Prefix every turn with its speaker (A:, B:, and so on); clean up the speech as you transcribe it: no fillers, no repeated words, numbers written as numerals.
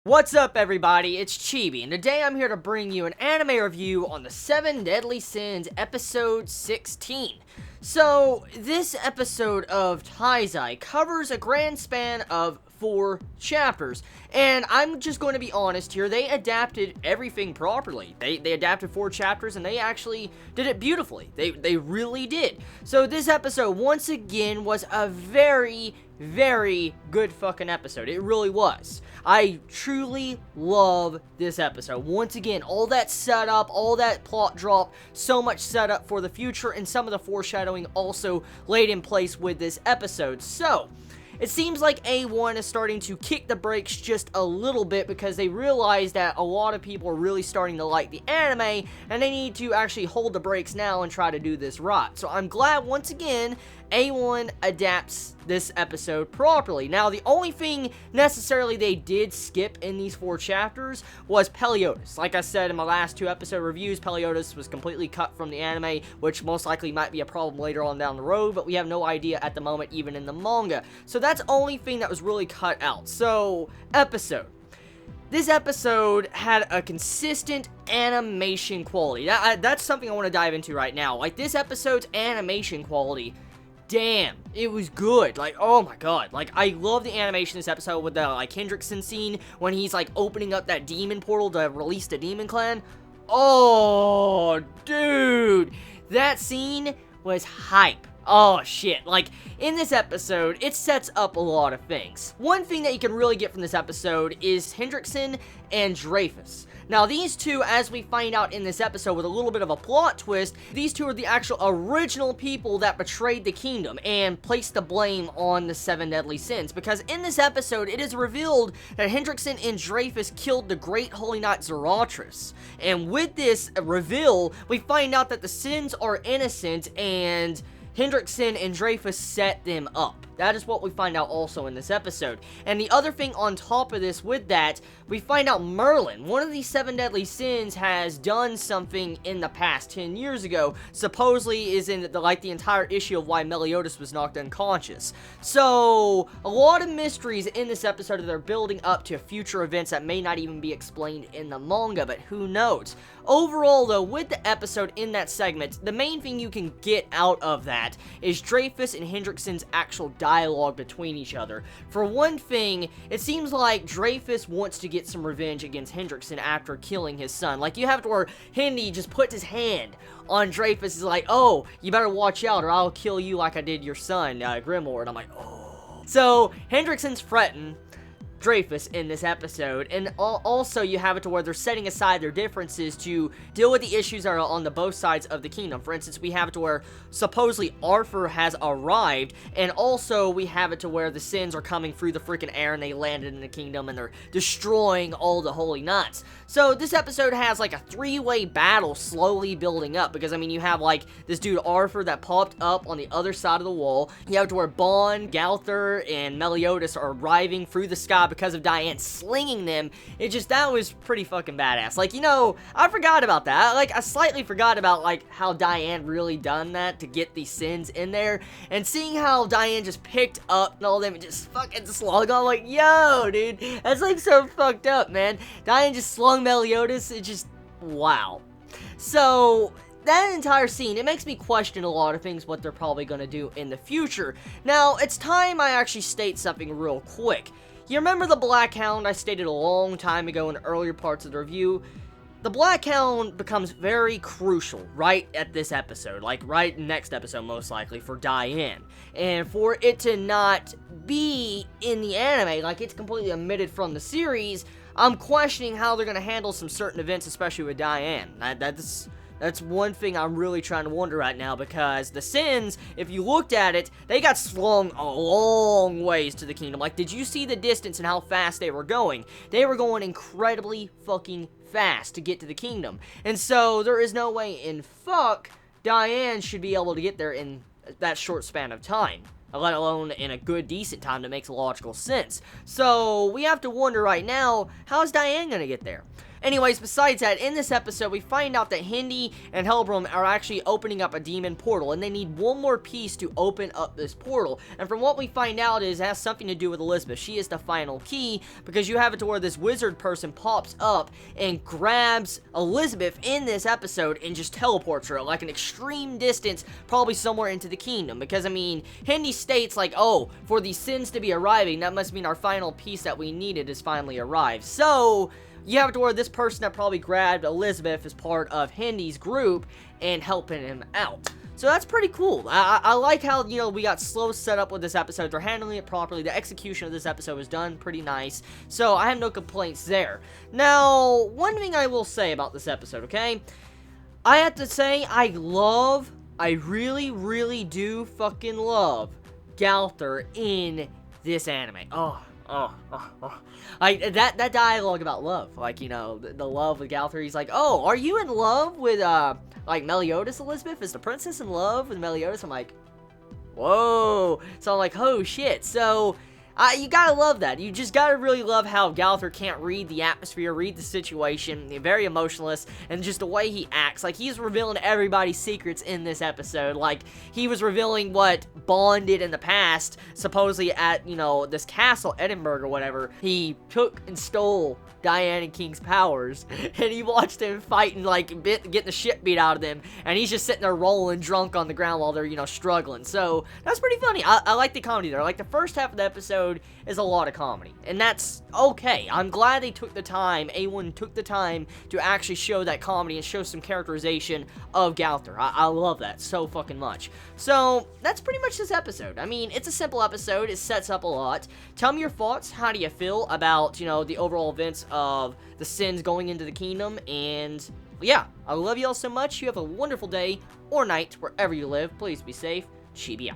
A: What's up, everybody? It's Chibi, and today I'm here to bring you an anime review on the 7 Deadly Sins, episode 16. So, this episode of Taizai covers a grand span of 4 chapters, and I'm just going to be honest here, they adapted everything properly. They adapted 4 chapters, and they actually did it beautifully. They really did. So, this episode, once again, was a very good fucking episode. It really was. I truly love this episode. Once again, all that setup, all that plot drop, so much setup for the future, and some of the foreshadowing also laid in place with this episode. So, it seems like A1 is starting to kick the brakes just a little bit because they realize that a lot of people are really starting to like the anime, and they need to actually hold the brakes now and try to do this right. So I'm glad, once again, A1 adapts this episode properly. Now, the only thing necessarily they did skip in these 4 chapters was Peliodas. Like I said in my last 2 episode reviews, Peliodas was completely cut from the anime, which most likely might be a problem later on down the road, but we have no idea at the moment, even in the manga. So that's the only thing that was really cut out. So, this episode had a consistent animation quality. That's something I want to dive into right now. Like, this episode's animation quality, damn, it was good. Like, oh my god. Like, I love the animation in this episode with the, like, Hendrickson scene when he's, like, opening up that demon portal to release the demon clan. Oh, dude. That scene was hype. Oh, shit. Like, in this episode, it sets up a lot of things. One thing that you can really get from this episode is Hendrickson and Dreyfus. Now, these two, as we find out in this episode with a little bit of a plot twist, these two are the actual original people that betrayed the kingdom and placed the blame on the 7 Deadly Sins. Because in this episode, it is revealed that Hendrickson and Dreyfus killed the great Holy Knight Zarathus. And with this reveal, we find out that the Sins are innocent and Hendrickson and Dreyfus set them up. That is what we find out also in this episode. And the other thing on top of this with that, we find out Merlin, one of these 7 Deadly Sins, has done something in the past 10 years ago. Supposedly is in the entire issue of why Meliodas was knocked unconscious. So, a lot of mysteries in this episode that are building up to future events that may not even be explained in the manga, but who knows. Overall, though, with the episode in that segment, the main thing you can get out of that is Dreyfus and Hendrickson's actual dialogue between each other. For one thing, it seems like Dreyfus wants to get some revenge against Hendrickson after killing his son. Like, you have to where Hendy just puts his hand on Dreyfus, is like, oh, you better watch out or I'll kill you like I did your son, Grimoire. And I'm like, oh. So, Hendrickson's fretting Dreyfus in this episode, and also you have it to where they're setting aside their differences to deal with the issues that are on the both sides of the kingdom. For instance, we have it to where supposedly Arthur has arrived, and also we have it to where the Sins are coming through the freaking air and they landed in the kingdom and they're destroying all the Holy Knights. So this episode has like a 3-way battle slowly building up, because I mean, you have like this dude Arthur that popped up on the other side of the wall. You have to where Bond, Galther, and Meliodas are arriving through the sky because of Diane slinging them. That was pretty fucking badass. Like, you know, I forgot about that. Like, I slightly forgot about, like, how Diane really done that to get these Sins in there, and seeing how Diane just picked up and all them and just fucking slung on, like, yo, dude, that's, like, so fucked up, man. Diane just slung Meliodas, it just, wow. So, that entire scene, it makes me question a lot of things, what they're probably gonna do in the future. Now, it's time I actually state something real quick. You remember the Black Hound I stated a long time ago in earlier parts of the review? The Black Hound becomes very crucial right at this episode, like right next episode most likely, for Diane. And for it to not be in the anime, like it's completely omitted from the series, I'm questioning how they're going to handle some certain events, especially with Diane. That's one thing I'm really trying to wonder right now, because the Sins, if you looked at it, they got slung a long ways to the kingdom. Like, did you see the distance and how fast they were going? They were going incredibly fucking fast to get to the kingdom. And so, there is no way in fuck Diane should be able to get there in that short span of time, let alone in a good, decent time that makes logical sense. So, we have to wonder right now, how is Diane gonna get there? Anyways, besides that, in this episode, we find out that Hindi and Hellbrum are actually opening up a demon portal, and they need one more piece to open up this portal. And from what we find out is it has something to do with Elizabeth. She is the final key, because you have it to where this wizard person pops up and grabs Elizabeth in this episode and just teleports her like an extreme distance, probably somewhere into the kingdom. Because, I mean, Hindi states like, oh, for these sins to be arriving, that must mean our final piece that we needed has finally arrived. So you have it to where this person that probably grabbed Elizabeth is part of Hindi's group and helping him out. So that's pretty cool. I like how, you know, we got slow setup with this episode. They're handling it properly. The execution of this episode was done pretty nice. So I have no complaints there. Now, one thing I will say about this episode, okay? I have to say, I really, really do fucking love Galther in this anime. That dialogue about love, like, you know, the love with Galther, he's like, oh, are you in love with, like, Meliodas, Elizabeth? Is the princess in love with Meliodas? I'm like, whoa. So I'm like, oh, shit. So, you gotta love that. You just gotta really love how Galther can't read the atmosphere, read the situation, very emotionless, and just the way he acts. Like, he's revealing everybody's secrets in this episode. Like, he was revealing what Bond did in the past, supposedly at, you know, this castle, Edinburgh or whatever. He took and stole Diana King's powers, and he watched them fighting, like, getting the shit beat out of them, and he's just sitting there rolling drunk on the ground while they're, you know, struggling. So, that's pretty funny. I like the comedy there. Like, the first half of the episode is a lot of comedy, and that's okay. I'm glad they took the time, A1 took the time to actually show that comedy and show some characterization of Galther. I love that so fucking much. So, that's pretty much this episode. I mean, it's a simple episode, it sets up a lot. Tell me your thoughts, how do you feel about, you know, the overall events of the sins going into the kingdom, and yeah, I love you all so much. You have a wonderful day or night wherever you live. Please be safe. Chibi out.